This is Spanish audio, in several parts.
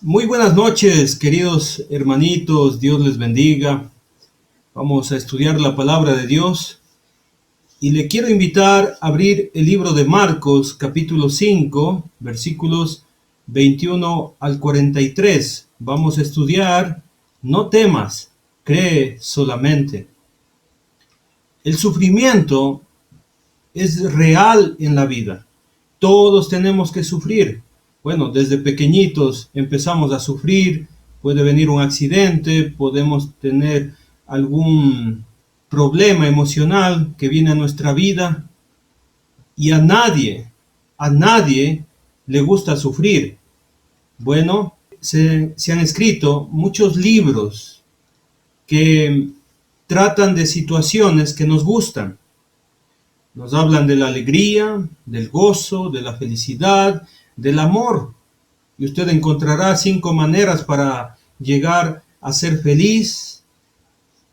Muy buenas noches, queridos hermanitos, Dios les bendiga. Vamos a estudiar la palabra de Dios y le quiero invitar a abrir el libro de Marcos, capítulo 5, versículos 21 al 43. Vamos a estudiar, no temas, cree solamente. El sufrimiento es real en la vida. Todos tenemos que sufrir. Bueno, desde pequeñitos empezamos a sufrir, puede venir un accidente, podemos tener algún problema emocional que viene a nuestra vida y a nadie le gusta sufrir. Bueno, se han escrito muchos libros que tratan de situaciones que nos gustan. Nos hablan de la alegría, del gozo, de la felicidad, del amor. Y usted encontrará 5 maneras para llegar a ser feliz,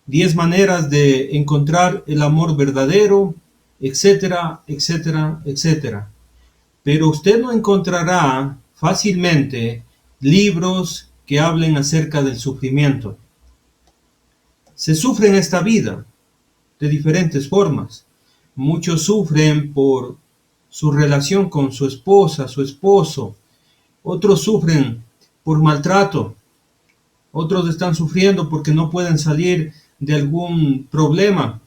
10 maneras de encontrar el amor verdadero, etcétera, etcétera, etcétera. Pero usted no encontrará fácilmente libros que hablen acerca del sufrimiento. Se sufre en esta vida de diferentes formas. Muchos sufren por su relación con su esposa, su esposo. Otros sufren por maltrato. Otros están sufriendo porque no pueden salir de algún problema.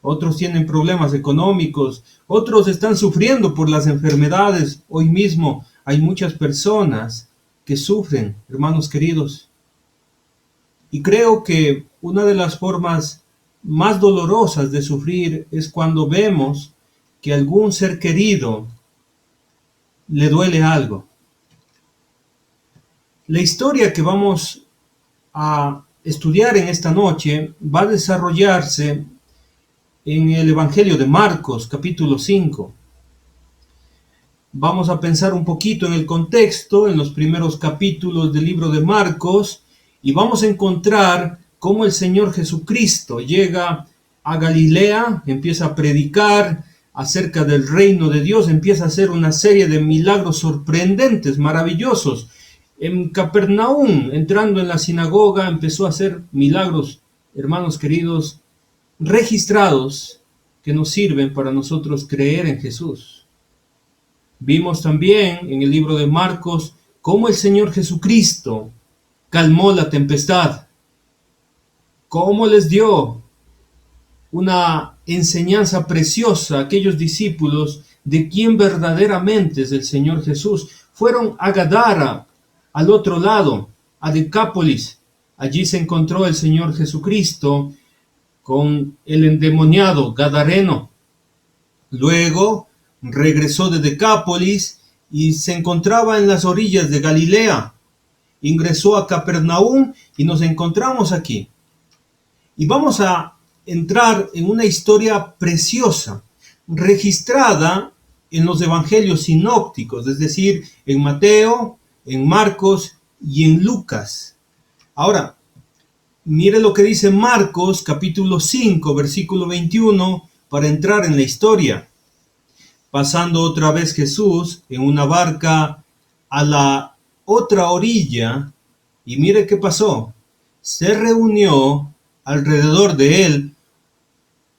Otros tienen problemas económicos. Otros están sufriendo por las enfermedades. Hoy mismo hay muchas personas que sufren, hermanos queridos. Y creo que una de las formas más dolorosas de sufrir es cuando vemos que algún ser querido le duele algo. La historia que vamos a estudiar en esta noche va a desarrollarse en el Evangelio de Marcos, capítulo 5. Vamos a pensar un poquito en el contexto, en los primeros capítulos del libro de Marcos, y vamos a encontrar cómo el Señor Jesucristo llega a Galilea, empieza a predicar acerca del reino de Dios, empieza a hacer una serie de milagros sorprendentes, maravillosos. En Capernaum, entrando en la sinagoga, empezó a hacer milagros, hermanos queridos, registrados que nos sirven para nosotros creer en Jesús. Vimos también en el libro de Marcos cómo el Señor Jesucristo calmó la tempestad, cómo les dio una enseñanza preciosa a aquellos discípulos de quién verdaderamente es el Señor Jesús. Fueron a Gadara, al otro lado, a Decápolis. Allí se encontró el Señor Jesucristo con el endemoniado gadareno. Luego regresó de Decápolis y se encontraba en las orillas de Galilea. Ingresó a Capernaum y nos encontramos aquí. Y vamos a entrar en una historia preciosa, registrada en los evangelios sinópticos, es decir, en Mateo, en Marcos y en Lucas. Ahora, mire lo que dice Marcos, capítulo 5, versículo 21, para entrar en la historia. Pasando otra vez Jesús en una barca a la otra orilla, y mire qué pasó. Se reunió alrededor de él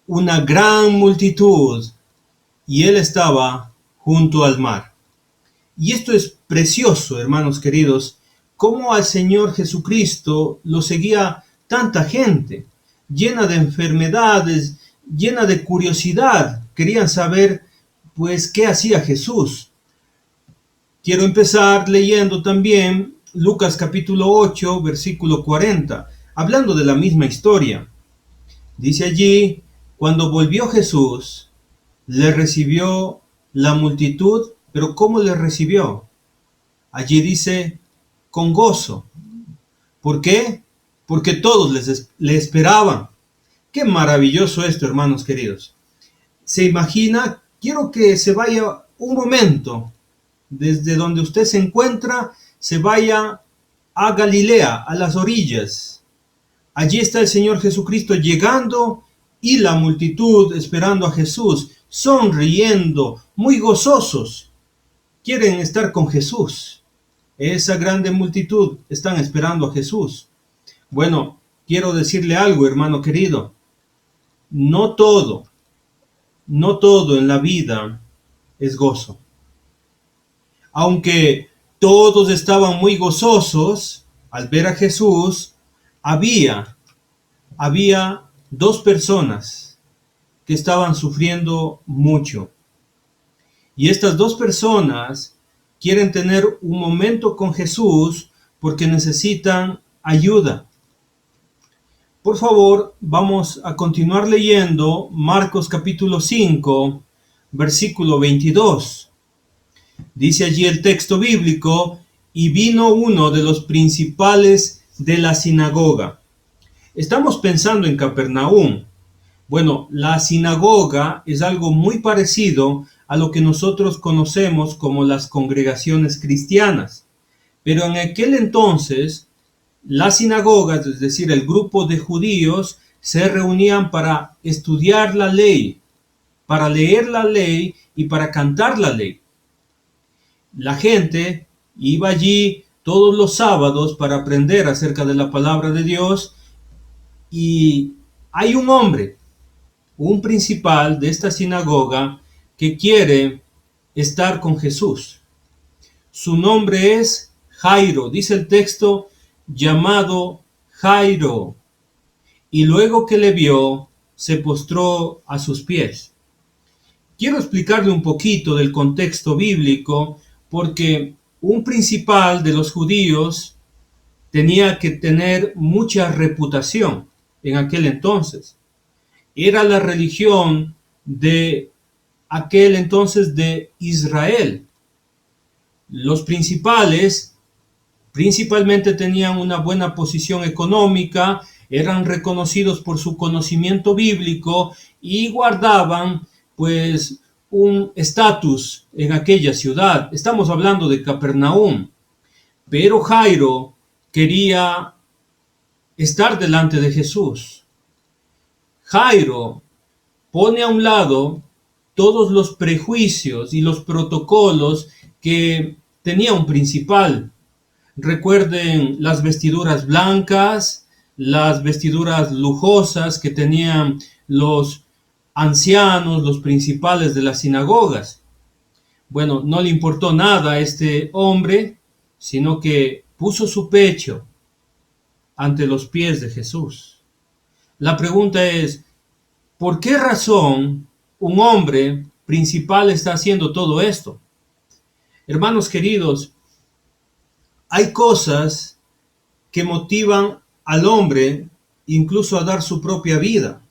una gran multitud, y él estaba junto al mar. Y esto es precioso, hermanos queridos, cómo al Señor Jesucristo lo seguía tanta gente, llena de enfermedades, llena de curiosidad. Querían saber, pues, qué hacía Jesús. Quiero empezar leyendo también Lucas capítulo 8, versículo 40, hablando de la misma historia. Dice allí: cuando volvió Jesús, le recibió la multitud, pero ¿cómo le recibió? Allí dice, con gozo. ¿Por qué? Porque todos le esperaban. Qué maravilloso esto, hermanos queridos. ¿Se imagina? Quiero que se vaya un momento, desde donde usted se encuentra, se vaya a Galilea, a las orillas. Allí está el Señor Jesucristo llegando y la multitud esperando a Jesús, sonriendo, muy gozosos. Quieren estar con Jesús. Esa grande multitud están esperando a Jesús. Bueno, quiero decirle algo, hermano querido. No todo, no todo en la vida es gozo. Aunque todos estaban muy gozosos al ver a Jesús, había dos personas que estaban sufriendo mucho. Y estas dos personas quieren tener un momento con Jesús porque necesitan ayuda. Por favor, vamos a continuar leyendo Marcos capítulo 5, versículo 22. Dice allí el texto bíblico: y vino uno de los principales de la sinagoga. Estamos pensando en Capernaum. Bueno, la sinagoga es algo muy parecido a lo que nosotros conocemos como las congregaciones cristianas. Pero en aquel entonces, las sinagogas, es decir, el grupo de judíos, se reunían para estudiar la ley, para leer la ley y para cantar la ley. La gente iba allí todos los sábados para aprender acerca de la palabra de Dios, y hay un hombre, un principal de esta sinagoga, que quiere estar con Jesús. Su nombre es Jairo, dice el texto, llamado Jairo. Y luego que le vio, se postró a sus pies. Quiero explicarle un poquito del contexto bíblico, porque un principal de los judíos tenía que tener mucha reputación en aquel entonces. Era la religión de aquel entonces de Israel. Los principalmente tenían una buena posición económica, eran reconocidos por su conocimiento bíblico y guardaban pues un estatus en aquella ciudad. Estamos hablando de Capernaum. Pero Jairo quería estar delante de Jesús. Jairo pone a un lado todos los prejuicios y los protocolos que tenía un principal. Recuerden las vestiduras blancas, las vestiduras lujosas que tenían los ancianos, los principales de las sinagogas. Bueno, no le importó nada a este hombre, sino que puso su pecho ante los pies de Jesús. La pregunta es, ¿por qué razón un hombre principal está haciendo todo esto? Hermanos queridos, hay cosas que motivan al hombre incluso a dar su propia vida.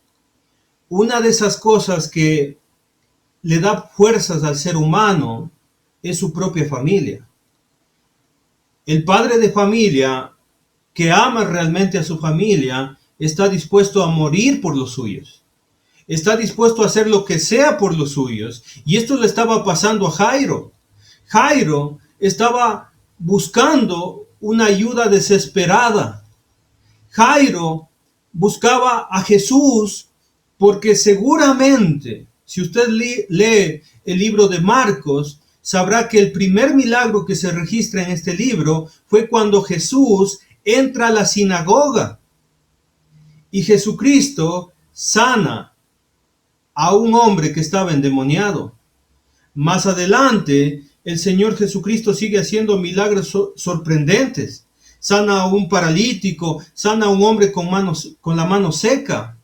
Una de esas cosas que le da fuerzas al ser humano es su propia familia. El padre de familia que ama realmente a su familia está dispuesto a morir por los suyos. Está dispuesto a hacer lo que sea por los suyos. Y esto le estaba pasando a Jairo. Jairo estaba buscando una ayuda desesperada. Jairo buscaba a Jesús porque seguramente, si usted lee el libro de Marcos, sabrá que el primer milagro que se registra en este libro fue cuando Jesús entra a la sinagoga y Jesucristo sana a un hombre que estaba endemoniado. Más adelante, el Señor Jesucristo sigue haciendo milagros sorprendentes. Sana a un paralítico, sana a un hombre con la mano seca,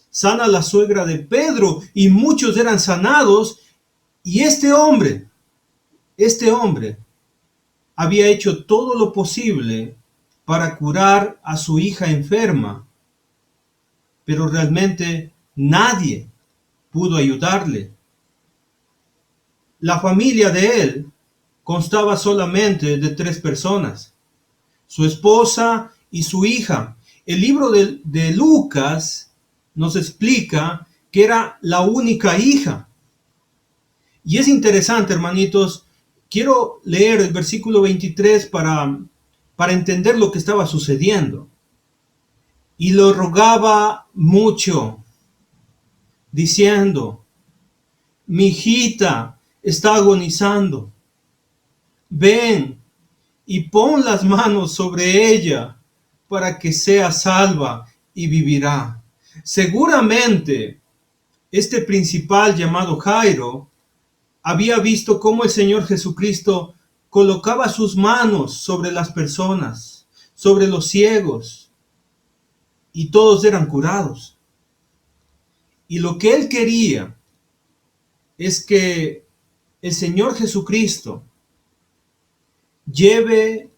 sana a la suegra de Pedro, y muchos eran sanados. Y este hombre había hecho todo lo posible para curar a su hija enferma, pero realmente nadie pudo ayudarle. La familia de él constaba solamente de 3 personas: su esposa y su hija. El libro de Lucas nos explica que era la única hija. Y es interesante, hermanitos, quiero leer el versículo 23 para entender lo que estaba sucediendo. Y lo rogaba mucho, diciendo: mi hijita está agonizando. Ven y pon las manos sobre ella para que sea salva y vivirá. Seguramente este principal llamado Jairo había visto cómo el Señor Jesucristo colocaba sus manos sobre las personas, sobre los ciegos, y todos eran curados. Y lo que él quería es que el Señor Jesucristo lleve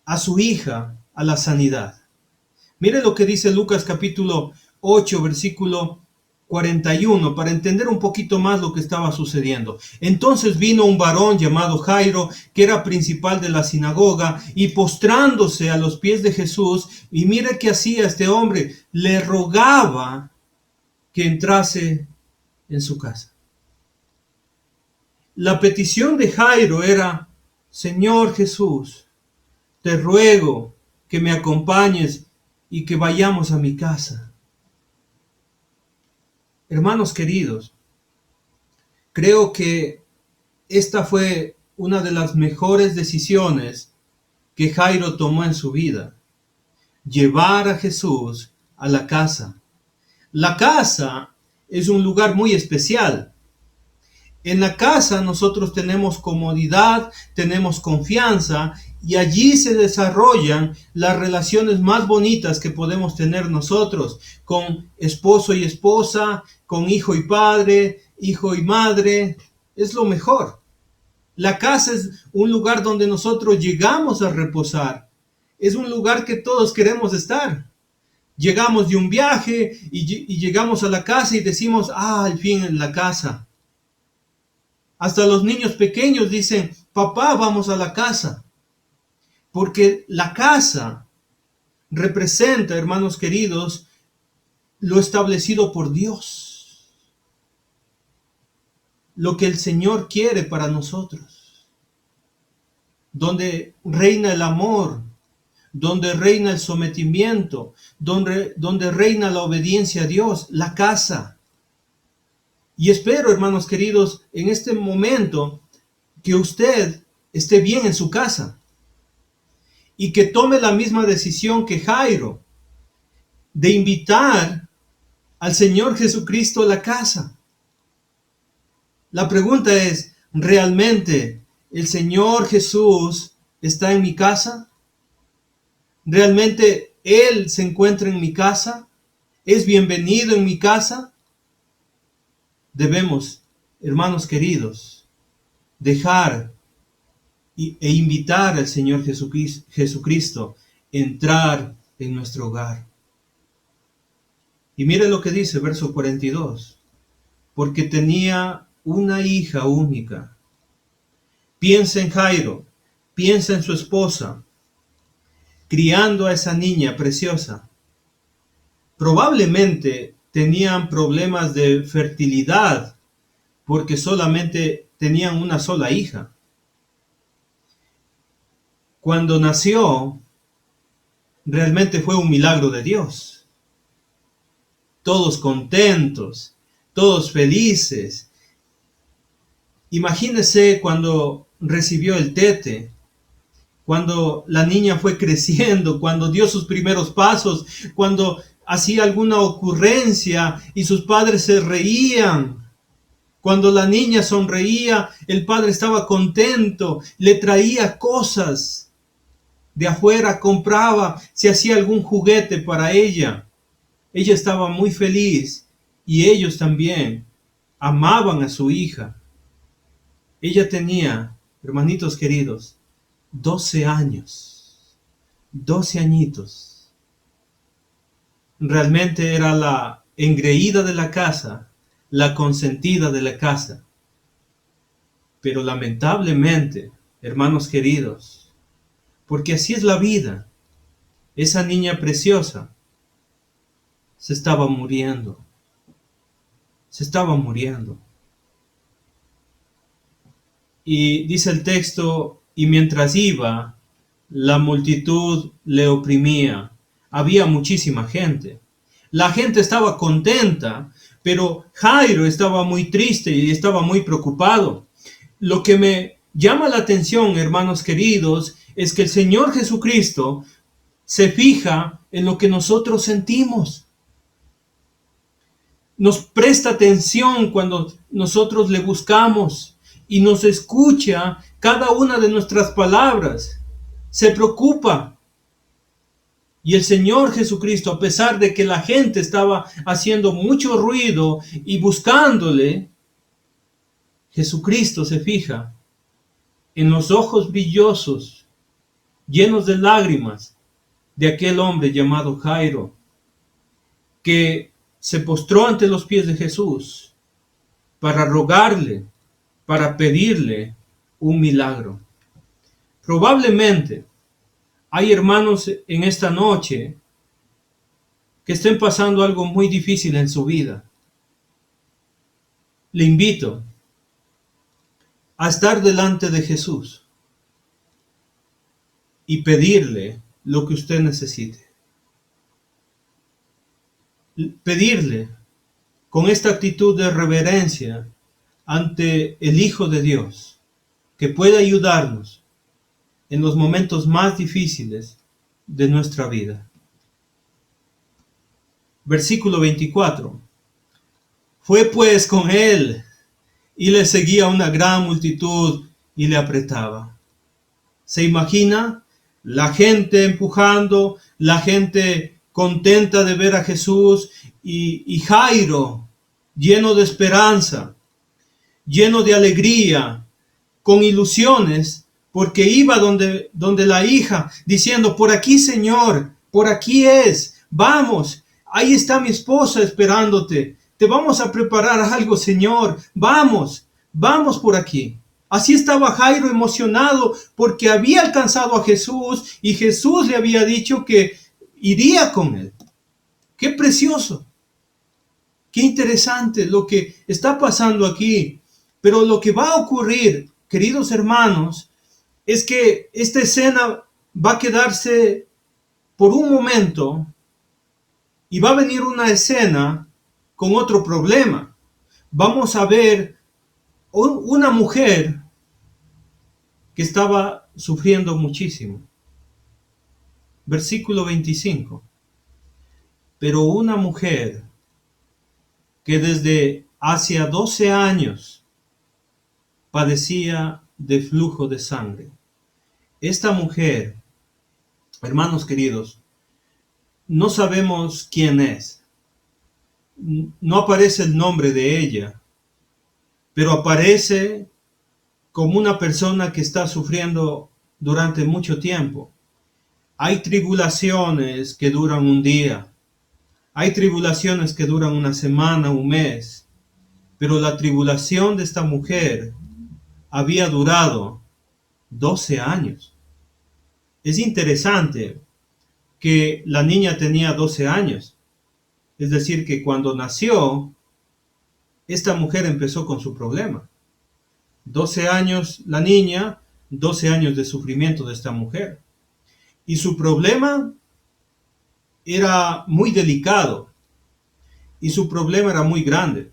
a su hija a la sanidad. Mire lo que dice Lucas capítulo 8, versículo 41, para entender un poquito más lo que estaba sucediendo. Entonces vino un varón llamado Jairo, que era principal de la sinagoga, y postrándose a los pies de Jesús, y mire qué hacía este hombre, le rogaba que entrase en su casa. La petición de Jairo era: Señor Jesús, te ruego que me acompañes y que vayamos a mi casa. Hermanos queridos, creo que esta fue una de las mejores decisiones que Jairo tomó en su vida: llevar a Jesús a la casa. La casa es un lugar muy especial. En la casa nosotros tenemos comodidad, tenemos confianza, y allí se desarrollan las relaciones más bonitas que podemos tener nosotros, con esposo y esposa, con hijo y padre, hijo y madre. Es lo mejor. La casa es un lugar donde nosotros llegamos a reposar. Es un lugar que todos queremos estar. Llegamos de un viaje y llegamos a la casa y decimos: al fin en la casa. Hasta los niños pequeños dicen: papá, vamos a la casa. Porque la casa representa, hermanos queridos, lo establecido por Dios. Lo que el Señor quiere para nosotros. Donde reina el amor, donde reina el sometimiento, donde reina la obediencia a Dios, la casa. Y espero, hermanos queridos, en este momento que usted esté bien en su casa y que tome la misma decisión que Jairo, de invitar al Señor Jesucristo a la casa. La pregunta es: ¿realmente el Señor Jesús está en mi casa? ¿Realmente Él se encuentra en mi casa? ¿Es bienvenido en mi casa? Debemos, hermanos queridos, dejar e invitar al Señor Jesucristo a entrar en nuestro hogar. Y mire lo que dice verso 42. Porque tenía una hija única. Piensa en Jairo, piensa en su esposa, criando a esa niña preciosa. Probablemente tenían problemas de fertilidad porque solamente tenían una sola hija. Cuando nació, realmente fue un milagro de Dios. Todos contentos, todos felices. Imagínese cuando recibió el tete, cuando la niña fue creciendo, cuando dio sus primeros pasos, cuando hacía alguna ocurrencia y sus padres se reían. Cuando la niña sonreía, el padre estaba contento, le traía cosas de afuera, compraba, se hacía algún juguete para ella. Ella estaba muy feliz y ellos también amaban a su hija. Ella tenía, hermanitos queridos, 12 años, 12 añitos. Realmente era la engreída de la casa, la consentida de la casa. Pero lamentablemente, hermanos queridos, porque así es la vida, esa niña preciosa se estaba muriendo. Se estaba muriendo. Y dice el texto: y mientras iba, la multitud le oprimía. Había muchísima gente. La gente estaba contenta, pero Jairo estaba muy triste y estaba muy preocupado. Lo que me llama la atención, hermanos queridos, es que el Señor Jesucristo se fija en lo que nosotros sentimos. Nos presta atención cuando nosotros le buscamos y nos escucha cada una de nuestras palabras. Se preocupa. Y el Señor Jesucristo, a pesar de que la gente estaba haciendo mucho ruido y buscándole, Jesucristo se fija en los ojos brillosos, llenos de lágrimas, de aquel hombre llamado Jairo, que se postró ante los pies de Jesús para rogarle, para pedirle un milagro. Probablemente hay hermanos en esta noche que estén pasando algo muy difícil en su vida. Le invito a estar delante de Jesús y pedirle lo que usted necesite. Pedirle con esta actitud de reverencia ante el Hijo de Dios, que pueda ayudarnos en los momentos más difíciles de nuestra vida. Versículo 24. Fue pues con él y le seguía una gran multitud y le apretaba. ¿Se imagina? La gente empujando, la gente contenta de ver a Jesús y Jairo lleno de esperanza, lleno de alegría, con ilusiones, porque iba donde la hija diciendo: por aquí, Señor, por aquí es, vamos, ahí está mi esposa esperándote, te vamos a preparar algo, Señor, vamos por aquí. Así estaba Jairo emocionado porque había alcanzado a Jesús y Jesús le había dicho que iría con él. ¡Qué precioso! ¡Qué interesante lo que está pasando aquí! Pero lo que va a ocurrir, queridos hermanos, es que esta escena va a quedarse por un momento y va a venir una escena con otro problema. Vamos a ver una mujer que estaba sufriendo muchísimo. Versículo 25. Pero una mujer que desde hacia 12 años padecía de flujo de sangre. Esta mujer, hermanos queridos, no sabemos quién es. No aparece el nombre de ella, pero aparece como una persona que está sufriendo durante mucho tiempo. Hay tribulaciones que duran un día, hay tribulaciones que duran una semana, un mes, pero la tribulación de esta mujer había durado 12 años. Es interesante que la niña tenía 12 años, es decir, que cuando nació, esta mujer empezó con su problema. 12 años la niña, 12 años de sufrimiento de esta mujer. Y su problema era muy delicado y su problema era muy grande.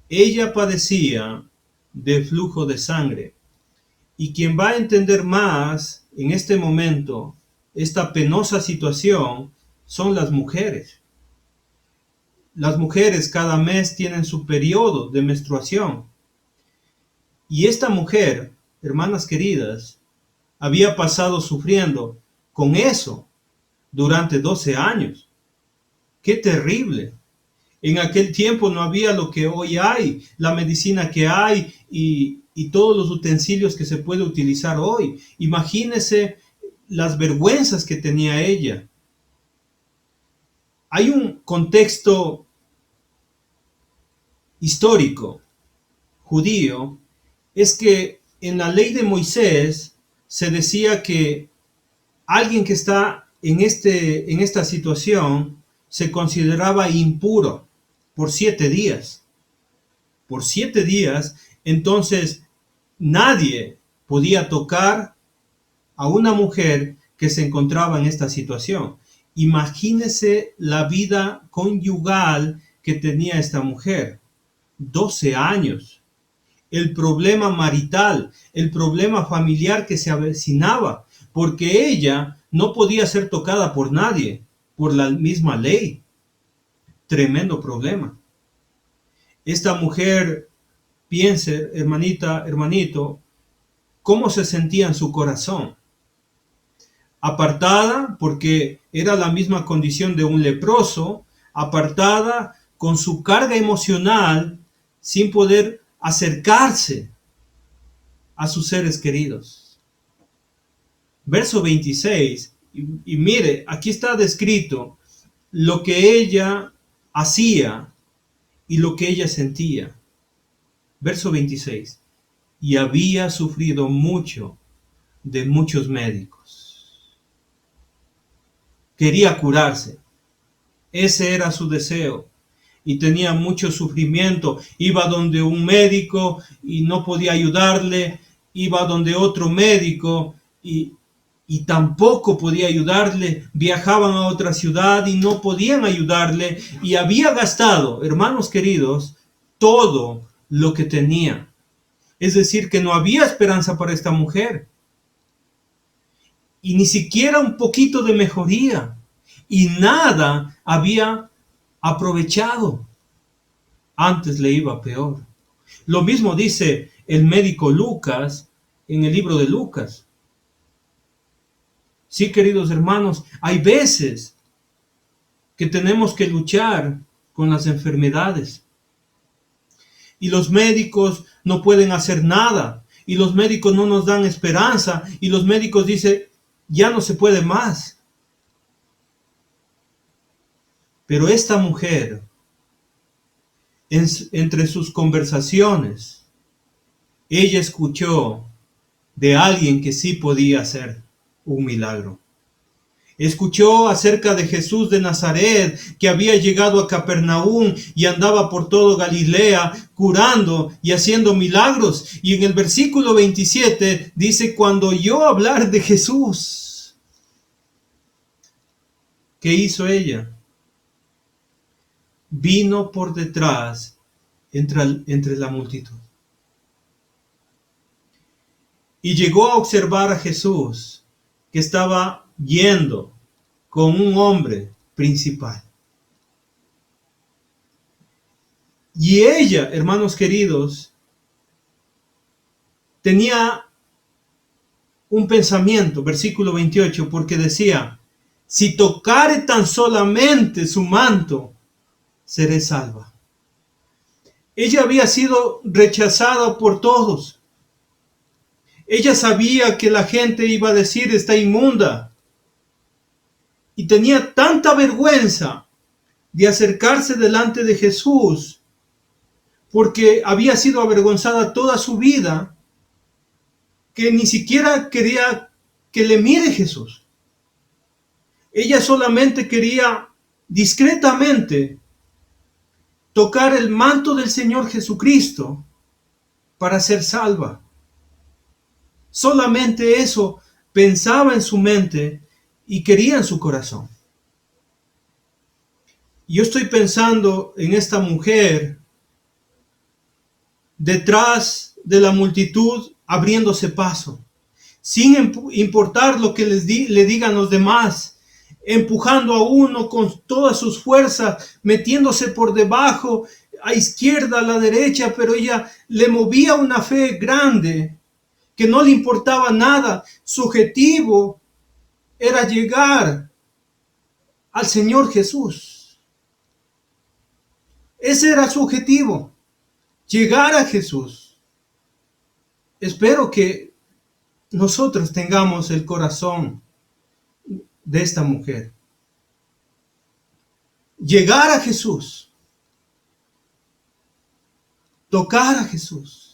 Ella padecía de flujo de sangre. Y quien va a entender más en este momento esta penosa situación son las mujeres. Las mujeres cada mes tienen su periodo de menstruación. Y esta mujer, hermanas queridas, había pasado sufriendo con eso durante 12 años. ¡Qué terrible! En aquel tiempo no había lo que hoy hay, la medicina que hay y todos los utensilios que se puede utilizar hoy. Imagínese las vergüenzas que tenía ella. Hay un contexto histórico judío, es que en la ley de Moisés se decía que alguien que está en esta situación se consideraba impuro por 7 días. Por 7 días, entonces nadie podía tocar a una mujer que se encontraba en esta situación. Imagínese la vida conyugal que tenía esta mujer. 12 años. el problema marital, el problema familiar que se avecinaba, porque ella no podía ser tocada por nadie, por la misma ley. Tremendo problema. Esta mujer, piense, hermanita, hermanito, cómo se sentía en su corazón. Apartada, porque era la misma condición de un leproso, apartada con su carga emocional, sin poder acercarse a sus seres queridos. Verso 26, y mire, aquí está descrito lo que ella hacía y lo que ella sentía. Verso 26, y había sufrido mucho de muchos médicos. Quería curarse, ese era su deseo, y tenía mucho sufrimiento. Iba donde un médico y no podía ayudarle, iba donde otro médico y tampoco podía ayudarle, viajaban a otra ciudad y no podían ayudarle, y había gastado, hermanos queridos, todo lo que tenía. Es decir, que no había esperanza para esta mujer, y ni siquiera un poquito de mejoría, y nada había aprovechado. Antes le iba peor. Lo mismo dice el médico Lucas en el libro de Lucas. Sí, queridos hermanos, hay veces que tenemos que luchar con las enfermedades. Y los médicos no pueden hacer nada. Y los médicos no nos dan esperanza. Y los médicos dicen, ya no se puede más. Pero esta mujer, entre sus conversaciones, ella escuchó de alguien que sí podía hacer un milagro. Escuchó acerca de Jesús de Nazaret, que había llegado a Capernaum y andaba por todo Galilea curando y haciendo milagros. Y en el versículo 27 dice, cuando oyó hablar de Jesús, ¿qué hizo ella? Vino por detrás entre la multitud. Y llegó a observar a Jesús, que estaba yendo con un hombre principal. Y ella, hermanos queridos, tenía un pensamiento, versículo 28, porque decía, si tocare tan solamente su manto, seré salva. Ella había sido rechazada por todos. Ella sabía que la gente iba a decir, está inmunda. Y tenía tanta vergüenza de acercarse delante de Jesús, porque había sido avergonzada toda su vida, que ni siquiera quería que le mire Jesús. Ella solamente quería discretamente tocar el manto del Señor Jesucristo para ser salva. Solamente eso pensaba en su mente y quería en su corazón. Yo estoy pensando en esta mujer detrás de la multitud abriéndose paso, sin importar lo que le digan los demás, empujando a uno con todas sus fuerzas, metiéndose por debajo, a izquierda, a la derecha, pero ella le movía una fe grande, que no le importaba nada. Su objetivo era llegar al Señor Jesús. Ese era su objetivo, llegar a Jesús. Espero que nosotros tengamos el corazón de esta mujer. Llegar a Jesús. Tocar a Jesús.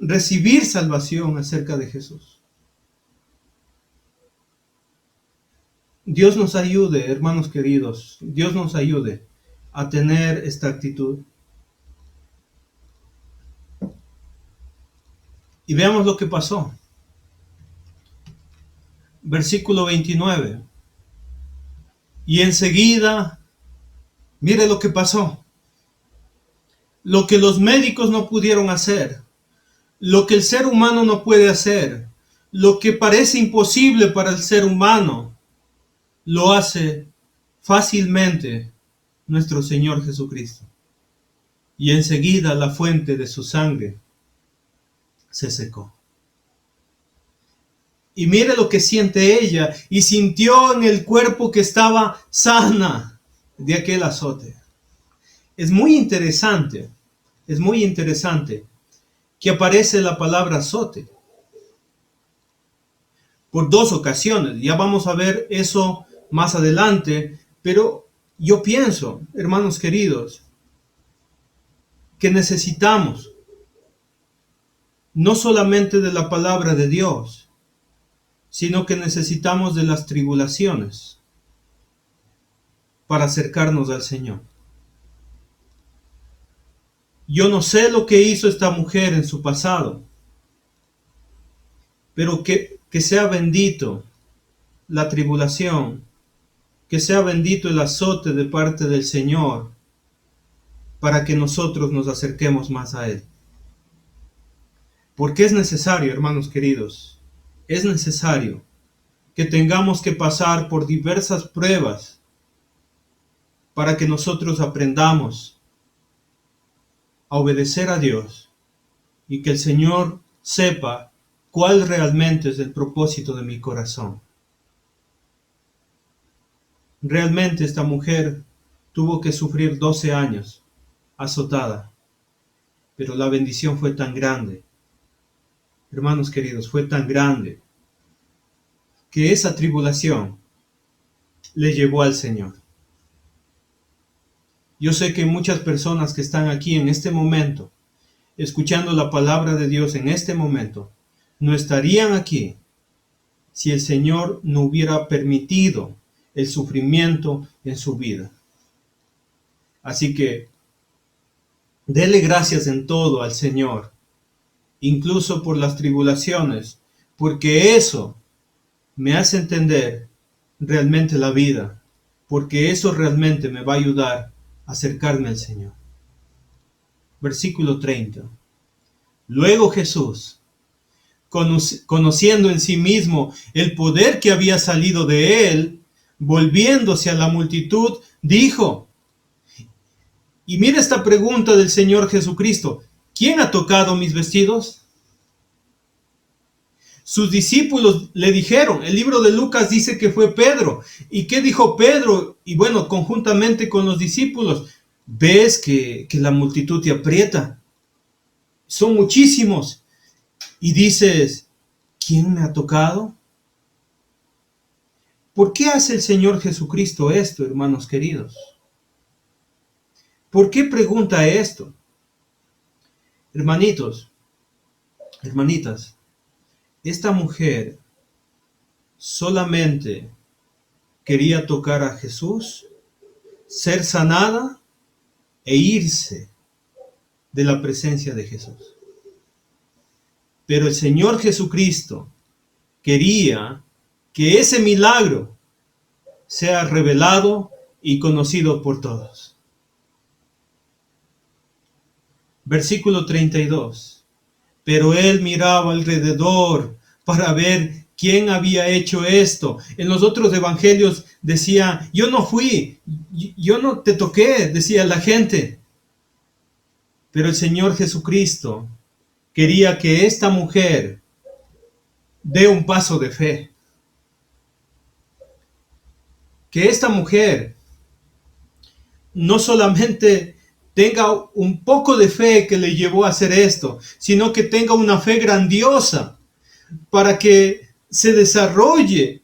Recibir salvación acerca de Jesús. Dios nos ayude, hermanos queridos. Dios nos ayude a tener esta actitud. Y veamos lo que pasó. Versículo 29. Y enseguida, mire lo que pasó. lo que los médicos no pudieron hacer, lo que el ser humano no puede hacer, lo que parece imposible para el ser humano, lo hace fácilmente nuestro Señor Jesucristo. Y enseguida la fuente de su sangre se secó. Y mire lo que siente ella, y sintió en el cuerpo que estaba sana de aquel azote. Es muy interesante que aparece la palabra azote por dos ocasiones. Ya vamos a ver eso más adelante, pero yo pienso, hermanos queridos, que necesitamos no solamente de la palabra de Dios, sino que necesitamos de las tribulaciones para acercarnos al Señor. Yo no sé lo que hizo esta mujer en su pasado, pero que sea bendito la tribulación, que sea bendito el azote de parte del Señor, para que nosotros nos acerquemos más a Él. Porque es necesario, hermanos queridos, es necesario que tengamos que pasar por diversas pruebas para que nosotros aprendamos a obedecer a Dios y que el Señor sepa cuál realmente es el propósito de mi corazón. Realmente esta mujer tuvo que sufrir 12 años azotada, pero la bendición fue tan grande, hermanos queridos, fue tan grande, que esa tribulación le llevó al Señor. Yo sé que muchas personas que están aquí en este momento, escuchando la palabra de Dios en este momento, no estarían aquí si el Señor no hubiera permitido el sufrimiento en su vida. Así que dele gracias en todo al Señor, incluso por las tribulaciones, porque eso me hace entender realmente la vida, porque eso realmente me va a ayudar a acercarme al Señor. Versículo 30. Luego Jesús, conociendo en sí mismo el poder que había salido de él, volviéndose a la multitud, dijo, y mira esta pregunta del Señor Jesucristo, ¿quién ha tocado mis vestidos? Sus discípulos le dijeron, el libro de Lucas dice que fue Pedro. ¿Y qué dijo Pedro? Y bueno, conjuntamente con los discípulos, ves que la multitud te aprieta. Son muchísimos. Y dices, ¿quién me ha tocado? ¿Por qué hace el Señor Jesucristo esto, hermanos queridos? ¿Por qué pregunta esto? Hermanitos, hermanitas, esta mujer solamente quería tocar a Jesús, ser sanada e irse de la presencia de Jesús. Pero el Señor Jesucristo quería que ese milagro sea revelado y conocido por todos. Versículo 32. Pero él miraba alrededor para ver quién había hecho esto. En los otros evangelios decía, yo no fui, yo no te toqué, decía la gente. Pero el Señor Jesucristo quería que esta mujer dé un paso de fe. Que esta mujer no solamente tenga un poco de fe que le llevó a hacer esto, sino que tenga una fe grandiosa para que se desarrolle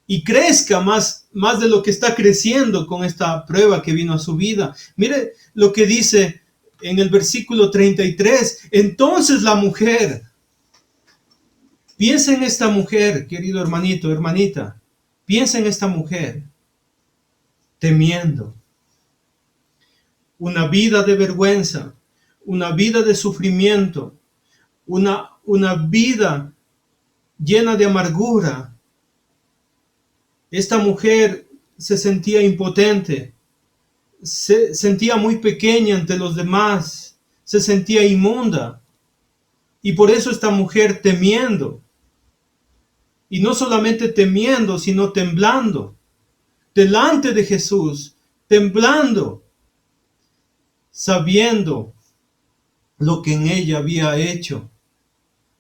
y crezca más de lo que está creciendo con esta prueba que vino a su vida. Mire lo que dice en el versículo 33. Entonces la mujer, piensa en esta mujer, querido hermanito, hermanita, piensa en esta mujer, temiendo. Una vida de vergüenza, una vida de sufrimiento, una vida llena de amargura. Esta mujer se sentía impotente, se sentía muy pequeña ante los demás, se sentía inmunda. Y por eso esta mujer temiendo, y no solamente temiendo, sino temblando, delante de Jesús, temblando, sabiendo lo que en ella había hecho,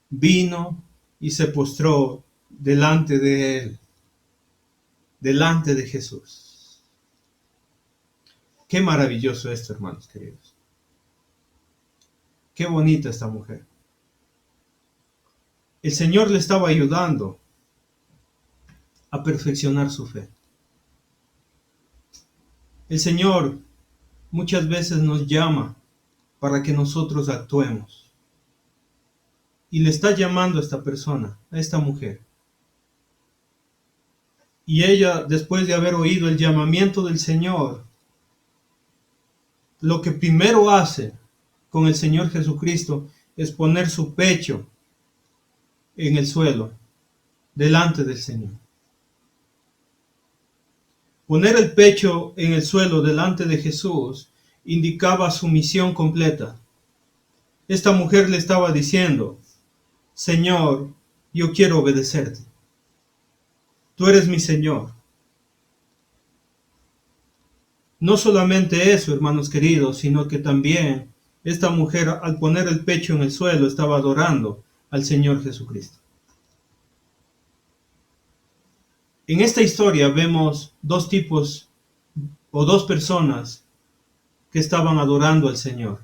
vino y se postró delante de él, delante de Jesús. Qué maravilloso esto, hermanos queridos. Qué bonita esta mujer. El Señor le estaba ayudando a perfeccionar su fe. El Señor muchas veces nos llama para que nosotros actuemos. Y le está llamando a esta persona, a esta mujer. Y ella, después de haber oído el llamamiento del Señor, lo que primero hace con el Señor Jesucristo es poner su pecho en el suelo, delante del Señor. Poner el pecho en el suelo delante de Jesús indicaba sumisión completa. Esta mujer le estaba diciendo: Señor, yo quiero obedecerte. Tú eres mi Señor. No solamente eso, hermanos queridos, sino que también esta mujer, al poner el pecho en el suelo, estaba adorando al Señor Jesucristo. En esta historia vemos dos tipos o dos personas que estaban adorando al Señor.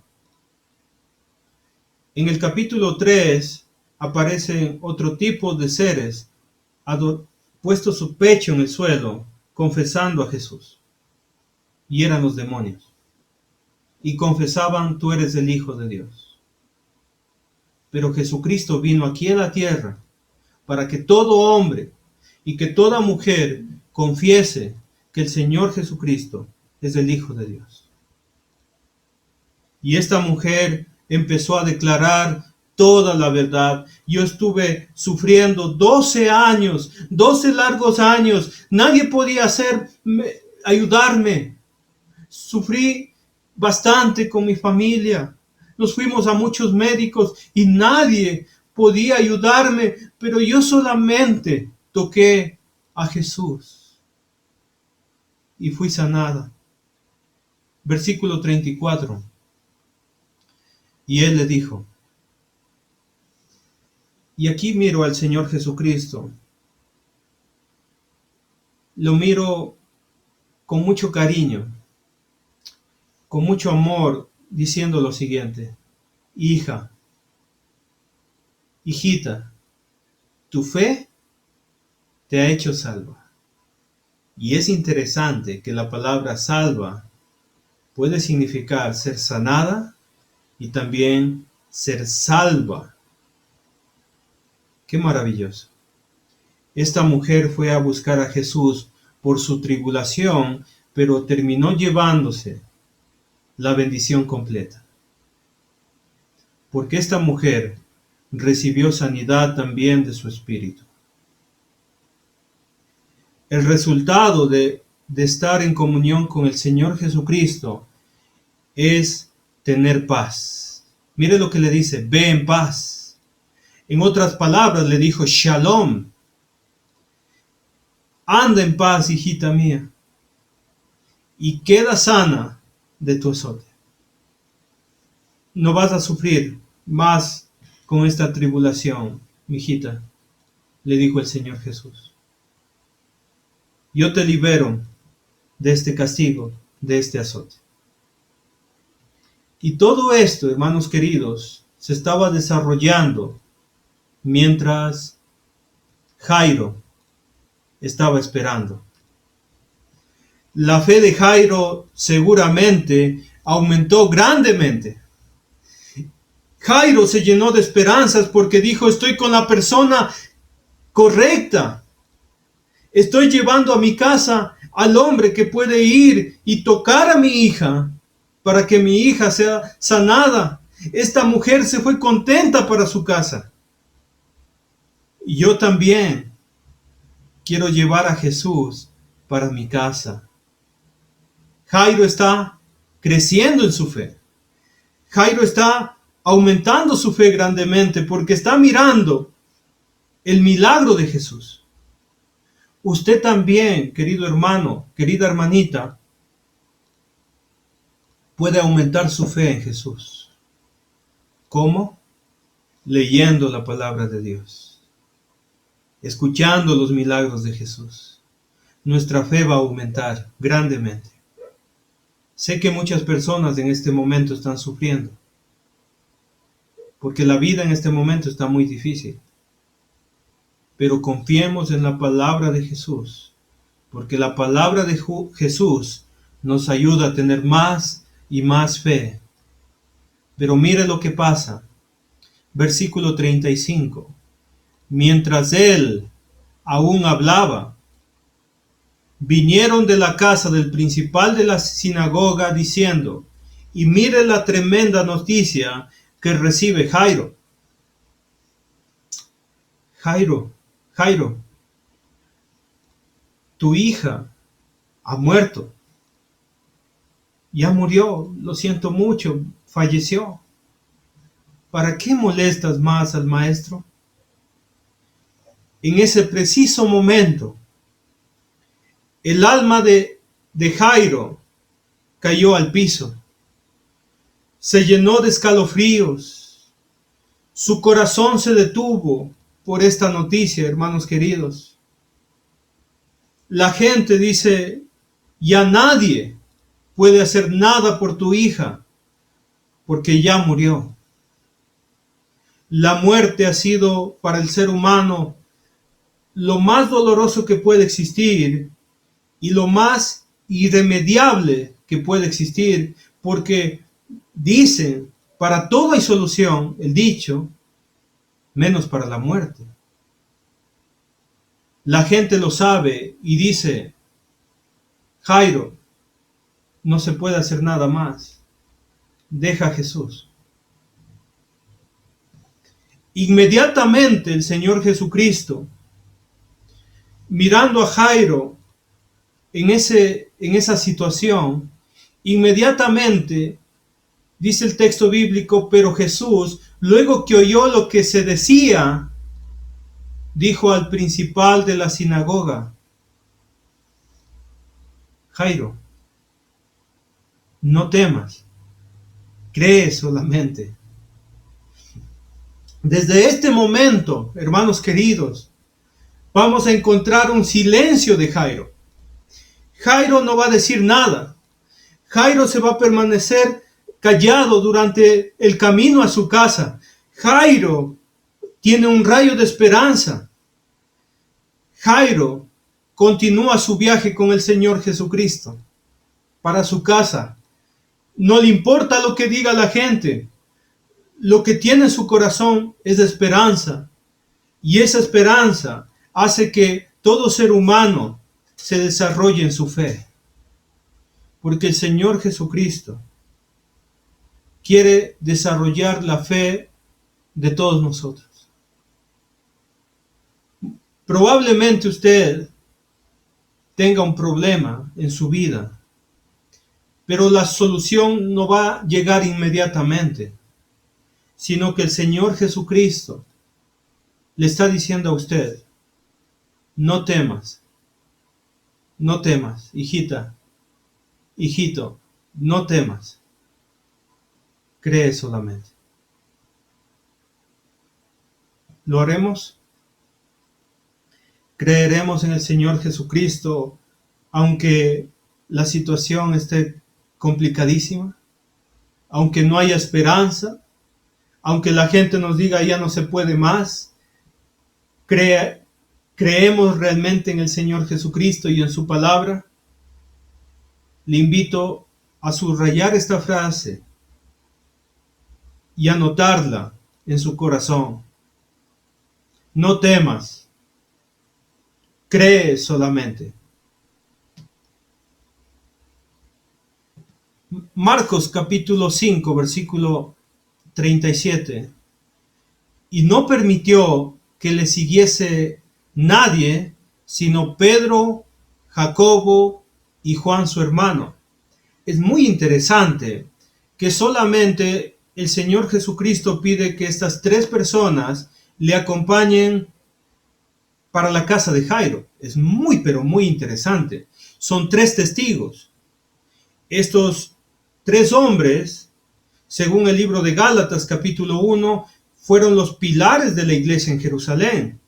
En el capítulo 3 aparecen otro tipo de seres puesto su pecho en el suelo, confesando a Jesús. Y eran los demonios. Y confesaban: tú eres el Hijo de Dios. Pero Jesucristo vino aquí a la tierra para que todo hombre y que toda mujer confiese que el Señor Jesucristo es el Hijo de Dios. Y esta mujer empezó a declarar toda la verdad. Yo estuve sufriendo 12 años, 12 largos años. Nadie podía ayudarme. Sufrí bastante con mi familia. Nos fuimos a muchos médicos y nadie podía ayudarme, pero yo solamente toqué a Jesús y fui sanada. Versículo 34. Y él le dijo, y aquí miro al Señor Jesucristo, lo miro con mucho cariño, con mucho amor, diciendo lo siguiente: hija, hijita, tu fe te ha hecho salva. Y es interesante que la palabra salva puede significar ser sanada y también ser salva. Qué maravilloso. Esta mujer fue a buscar a Jesús por su tribulación, pero terminó llevándose la bendición completa. Porque esta mujer recibió sanidad también de su espíritu. El resultado de estar en comunión con el Señor Jesucristo es tener paz. Mire lo que le dice: ve en paz. En otras palabras, le dijo shalom. Anda en paz, hijita mía, y queda sana de tu azote. No vas a sufrir más con esta tribulación, mijita, le dijo el Señor Jesús. Yo te libero de este castigo, de este azote. Y todo esto, hermanos queridos, se estaba desarrollando mientras Jairo estaba esperando. La fe de Jairo seguramente aumentó grandemente. Jairo se llenó de esperanzas porque dijo: estoy con la persona correcta. Estoy llevando a mi casa al hombre que puede ir y tocar a mi hija para que mi hija sea sanada. Esta mujer se fue contenta para su casa. Y yo también quiero llevar a Jesús para mi casa. Jairo está creciendo en su fe. Jairo está aumentando su fe grandemente porque está mirando el milagro de Jesús. Usted también, querido hermano, querida hermanita, puede aumentar su fe en Jesús. ¿Cómo? Leyendo la palabra de Dios, escuchando los milagros de Jesús. Nuestra fe va a aumentar grandemente. Sé que muchas personas en este momento están sufriendo, porque la vida en este momento está muy difícil. Pero confiemos en la palabra de Jesús, porque la palabra de Jesús nos ayuda a tener más y más fe. Pero mire lo que pasa. Versículo 35. Mientras él aún hablaba, vinieron de la casa del principal de la sinagoga diciendo, y mire la tremenda noticia que recibe Jairo. Jairo, tu hija ha muerto. Ya murió, lo siento mucho, falleció. ¿Para qué molestas más al maestro? En ese preciso momento, el alma de Jairo cayó al piso. Se llenó de escalofríos. Su corazón se detuvo por esta noticia, hermanos queridos. La gente dice, ya nadie puede hacer nada por tu hija, porque ya murió. La muerte ha sido para el ser humano lo más doloroso que puede existir y lo más irremediable que puede existir, porque dicen, para todo hay solución, el dicho, menos para la muerte. La gente lo sabe y dice, Jairo, no se puede hacer nada más. Deja a Jesús. Inmediatamente el Señor Jesucristo, mirando a Jairo en esa situación, inmediatamente, dice el texto bíblico, pero Jesús, luego que oyó lo que se decía, dijo al principal de la sinagoga, Jairo, no temas, cree solamente. Desde este momento, hermanos queridos, vamos a encontrar un silencio de Jairo. Jairo no va a decir nada. Jairo se va a permanecer callado durante el camino a su casa. Jairo tiene un rayo de esperanza. Jairo continúa su viaje con el Señor Jesucristo para su casa. No le importa lo que diga la gente. Lo que tiene en su corazón es esperanza. Y esa esperanza hace que todo ser humano se desarrolle en su fe. Porque el Señor Jesucristo quiere desarrollar la fe de todos nosotros. Probablemente usted tenga un problema en su vida, pero la solución no va a llegar inmediatamente, sino que el Señor Jesucristo le está diciendo a usted, no temas, hijita, hijito, no temas, cree solamente. ¿Lo haremos? Creeremos en el Señor Jesucristo, aunque la situación esté complicadísima, aunque no haya esperanza, aunque la gente nos diga ya no se puede más. ¿Creemos realmente en el Señor Jesucristo y en su palabra? Le invito a subrayar esta frase y anotarla en su corazón. No temas, cree solamente. Marcos capítulo 5, versículo 37. Y no permitió que le siguiese nadie, sino Pedro, Jacobo y Juan su hermano. Es muy interesante que solamente el Señor Jesucristo pide que estas tres personas le acompañen para la casa de Jairo. Es muy, pero muy interesante. Son tres testigos. Estos tres hombres, según el libro de Gálatas capítulo 1, fueron los pilares de la iglesia en Jerusalén.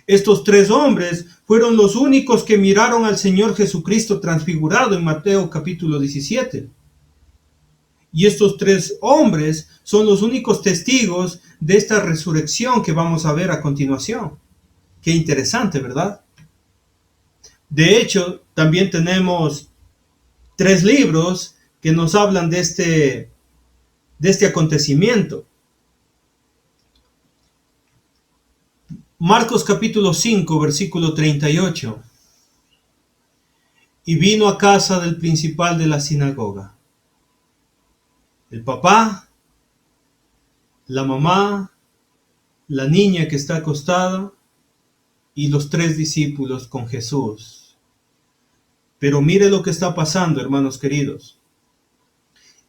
Estos tres hombres fueron los únicos que miraron al Señor Jesucristo transfigurado en Mateo capítulo 17. Y estos tres hombres son los únicos testigos de esta resurrección que vamos a ver a continuación. Qué interesante, ¿verdad? De hecho, también tenemos tres libros que nos hablan de este acontecimiento. Marcos capítulo 5, versículo 38. Y vino a casa del principal de la sinagoga. El papá, la mamá, la niña que está acostada y los tres discípulos con Jesús. Pero mire lo que está pasando, hermanos queridos.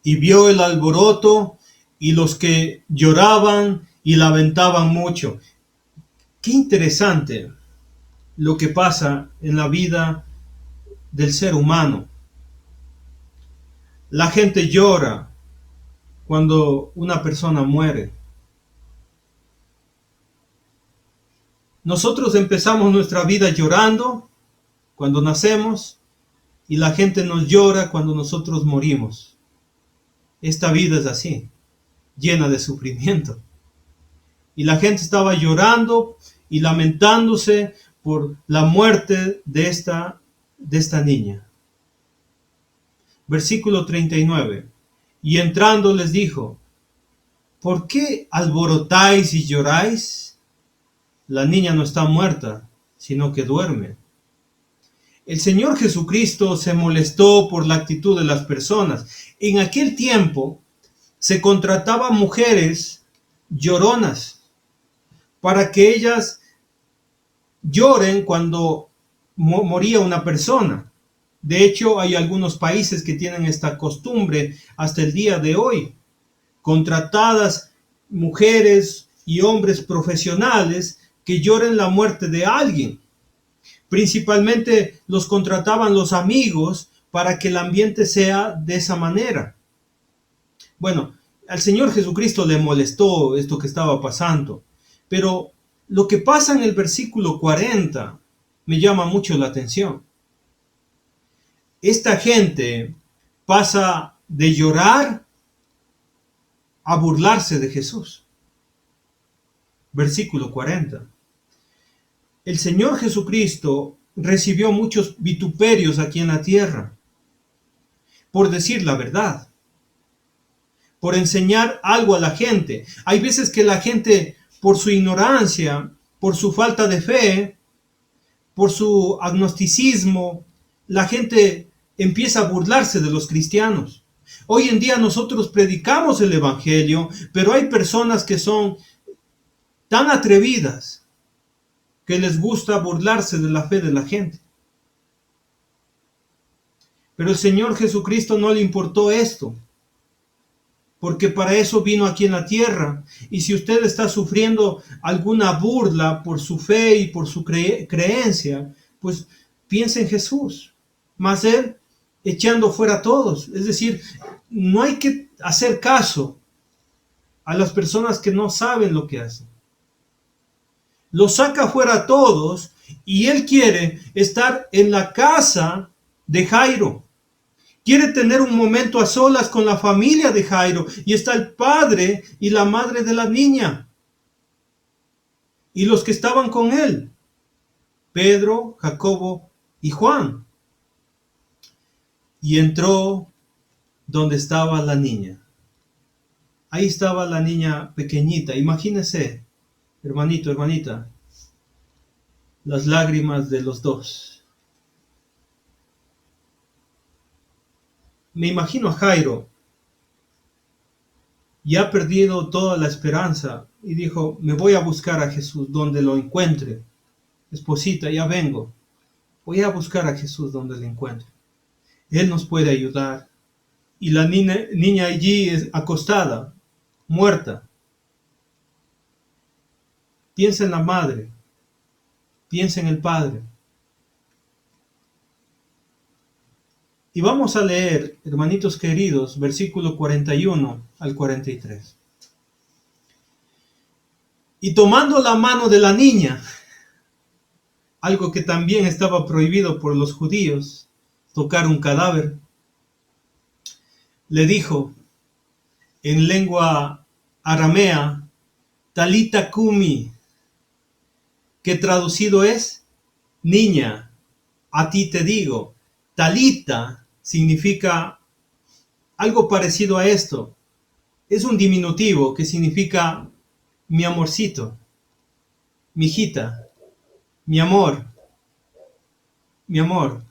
Y vio el alboroto y los que lloraban y lamentaban mucho. Qué interesante lo que pasa en la vida del ser humano. La gente llora cuando una persona muere. Nosotros empezamos nuestra vida llorando cuando nacemos y la gente nos llora cuando nosotros morimos. Esta vida es así, llena de sufrimiento. Y la gente estaba llorando y lamentándose por la muerte de esta niña. Versículo 39. Y entrando les dijo: ¿por qué alborotáis y lloráis? La niña no está muerta, sino que duerme. El Señor Jesucristo se molestó por la actitud de las personas. En aquel tiempo se contrataban mujeres lloronas para que ellas lloren cuando moría una persona. De hecho, hay algunos países que tienen esta costumbre hasta el día de hoy. Contratadas mujeres y hombres profesionales que lloren la muerte de alguien. Principalmente los contrataban los amigos para que el ambiente sea de esa manera. Bueno, al Señor Jesucristo le molestó esto que estaba pasando, pero lo que pasa en el versículo 40 me llama mucho la atención. Esta gente pasa de llorar a burlarse de Jesús. Versículo 40. El Señor Jesucristo recibió muchos vituperios aquí en la tierra por decir la verdad, por enseñar algo a la gente. Hay veces que la gente, por su ignorancia, por su falta de fe, por su agnosticismo, la gente empieza a burlarse de los cristianos. Hoy en día nosotros predicamos el evangelio, pero hay personas que son tan atrevidas que les gusta burlarse de la fe de la gente. Pero el Señor Jesucristo no le importó esto, porque para eso vino aquí en la tierra. Y si usted está sufriendo alguna burla por su fe y por su creencia, pues piense en Jesús, más Él echando fuera a todos. Es decir, no hay que hacer caso a las personas que no saben lo que hacen. Los saca fuera a todos y Él quiere estar en la casa de Jairo. Quiere tener un momento a solas con la familia de Jairo, y está el padre y la madre de la niña y los que estaban con él, Pedro, Jacobo y Juan. Y entró donde estaba la niña. Ahí estaba la niña pequeñita. Imagínese, hermanito, hermanita, las lágrimas de los dos. Me imagino a Jairo, ya ha perdido toda la esperanza, y dijo: me voy a buscar a Jesús donde lo encuentre. Esposita, ya vengo. Voy a buscar a Jesús donde lo encuentre. Él nos puede ayudar. Y la niña allí es acostada. muerta. Piensa en la madre, piensa en el padre. Y vamos a leer, hermanitos queridos, versículo 41 al 43. Y tomando la mano de la niña, algo que también estaba prohibido por los judíos, tocar un cadáver, le dijo en lengua aramea, Talita Kumi, que traducido es, niña, a ti te digo. Talita significa algo parecido a esto. Es un diminutivo que significa mi amorcito, mi hijita, mi amor, mi amor.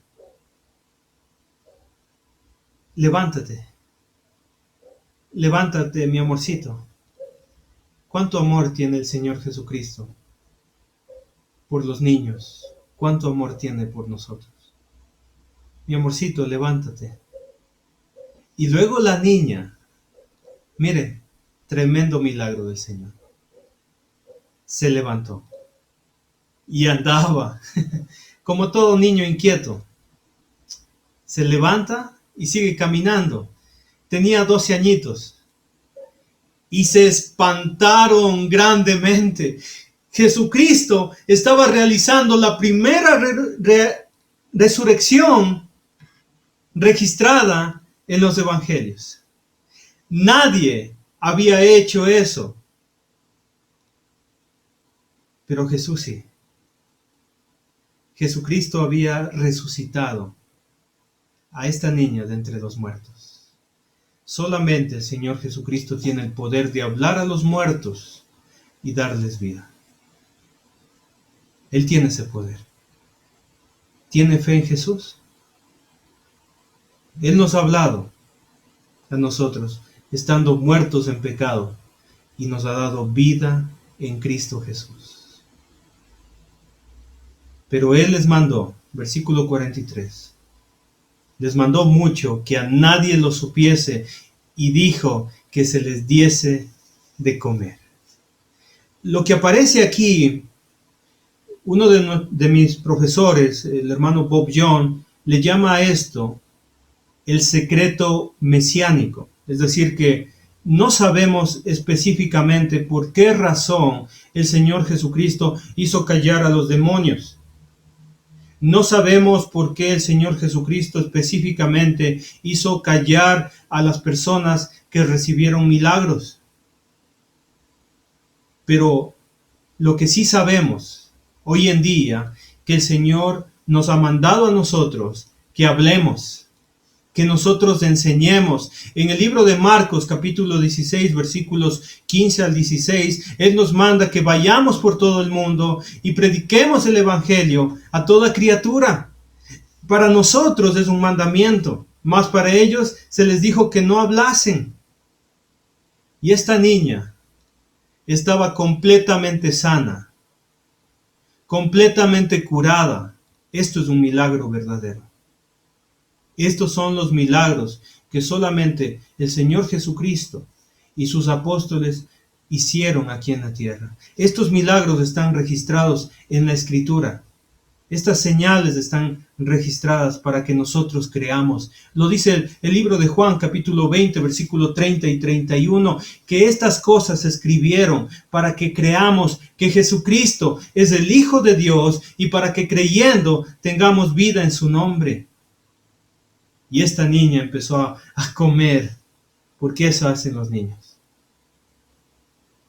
Levántate, levántate, mi amorcito. ¿Cuánto amor tiene el Señor Jesucristo por los niños? ¿Cuánto amor tiene por nosotros? Mi amorcito, levántate. Y luego la niña, mire, tremendo milagro del Señor. Se levantó y andaba como todo niño inquieto. Se levanta y sigue caminando. Tenía 12 añitos y se espantaron grandemente. Jesucristo estaba realizando la primera resurrección registrada en los evangelios. Nadie había hecho eso, pero Jesús sí. Jesucristo había resucitado a esta niña de entre los muertos. Solamente el Señor Jesucristo tiene el poder de hablar a los muertos y darles vida. Él tiene ese poder. ¿Tiene fe en Jesús? Él nos ha hablado a nosotros, estando muertos en pecado, y nos ha dado vida en Cristo Jesús. Pero Él les mandó, versículo 43, les mandó mucho, que a nadie lo supiese, y dijo que se les diese de comer. Lo que aparece aquí, uno de mis profesores, el hermano Bob Jones, le llama a esto el secreto mesiánico. Es decir, que no sabemos específicamente por qué razón el Señor Jesucristo hizo callar a los demonios. No sabemos por qué el Señor Jesucristo específicamente hizo callar a las personas que recibieron milagros. Pero lo que sí sabemos hoy en día, que el Señor nos ha mandado a nosotros que hablemos, que nosotros enseñemos. En el libro de Marcos, capítulo 16, versículos 15 al 16, Él nos manda que vayamos por todo el mundo y prediquemos el Evangelio a toda criatura. Para nosotros es un mandamiento, mas para ellos se les dijo que no hablasen. Y esta niña estaba completamente sana, completamente curada. Esto es un milagro verdadero. Estos son los milagros que solamente el Señor Jesucristo y sus apóstoles hicieron aquí en la tierra. Estos milagros están registrados en la Escritura. Estas señales están registradas para que nosotros creamos. Lo dice el libro de Juan, capítulo 20, versículo 30 y 31, que estas cosas se escribieron para que creamos que Jesucristo es el Hijo de Dios y para que creyendo tengamos vida en su nombre. Y esta niña empezó a comer, porque eso hacen los niños.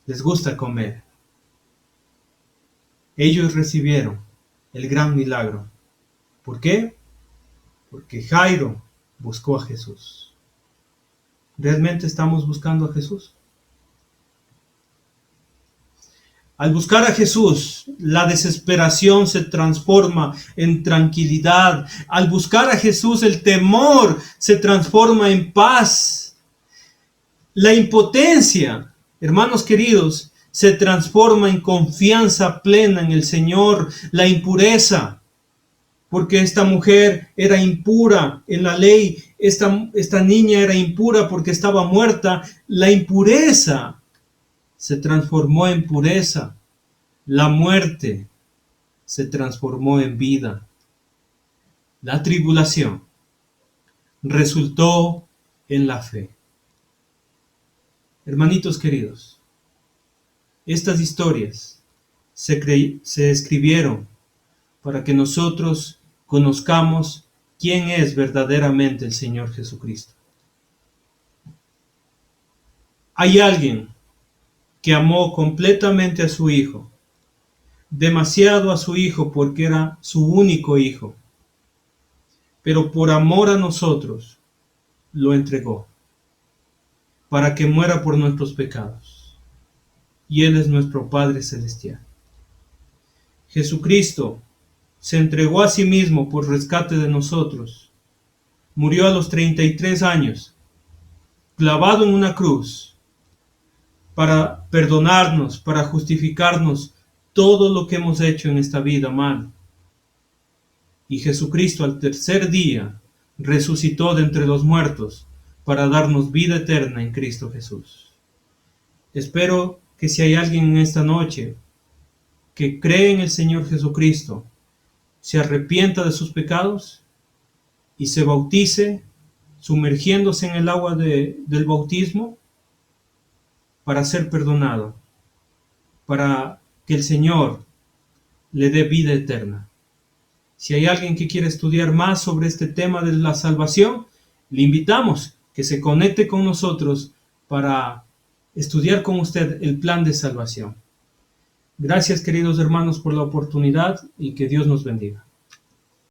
Les gusta comer. Ellos recibieron el gran milagro. ¿Por qué? Porque Jairo buscó a Jesús. ¿Realmente estamos buscando a Jesús? Al buscar a Jesús, la desesperación se transforma en tranquilidad. Al buscar a Jesús, el temor se transforma en paz. La impotencia, hermanos queridos, se transforma en confianza plena en el Señor. La impureza, porque esta mujer era impura en la ley, esta niña era impura porque estaba muerta. La impureza se transformó en pureza. La muerte se transformó en vida. La tribulación resultó en la fe. Hermanitos queridos, estas historias se escribieron para que nosotros conozcamos quién es verdaderamente el Señor Jesucristo. Hay alguien que amó completamente a su Hijo, demasiado a su Hijo porque era su único Hijo, pero por amor a nosotros lo entregó para que muera por nuestros pecados. Y Él es nuestro Padre Celestial. Jesucristo se entregó a sí mismo por rescate de nosotros. Murió a los 33 años, clavado en una cruz, para perdonarnos, para justificarnos todo lo que hemos hecho en esta vida mal. Y Jesucristo al tercer día resucitó de entre los muertos para darnos vida eterna en Cristo Jesús. Espero que si hay alguien en esta noche que cree en el Señor Jesucristo, se arrepienta de sus pecados y se bautice sumergiéndose en el agua del bautismo para ser perdonado, para que el Señor le dé vida eterna. Si hay alguien que quiere estudiar más sobre este tema de la salvación, le invitamos que se conecte con nosotros para estudiar con usted el plan de salvación. Gracias, queridos hermanos, por la oportunidad y que Dios nos bendiga.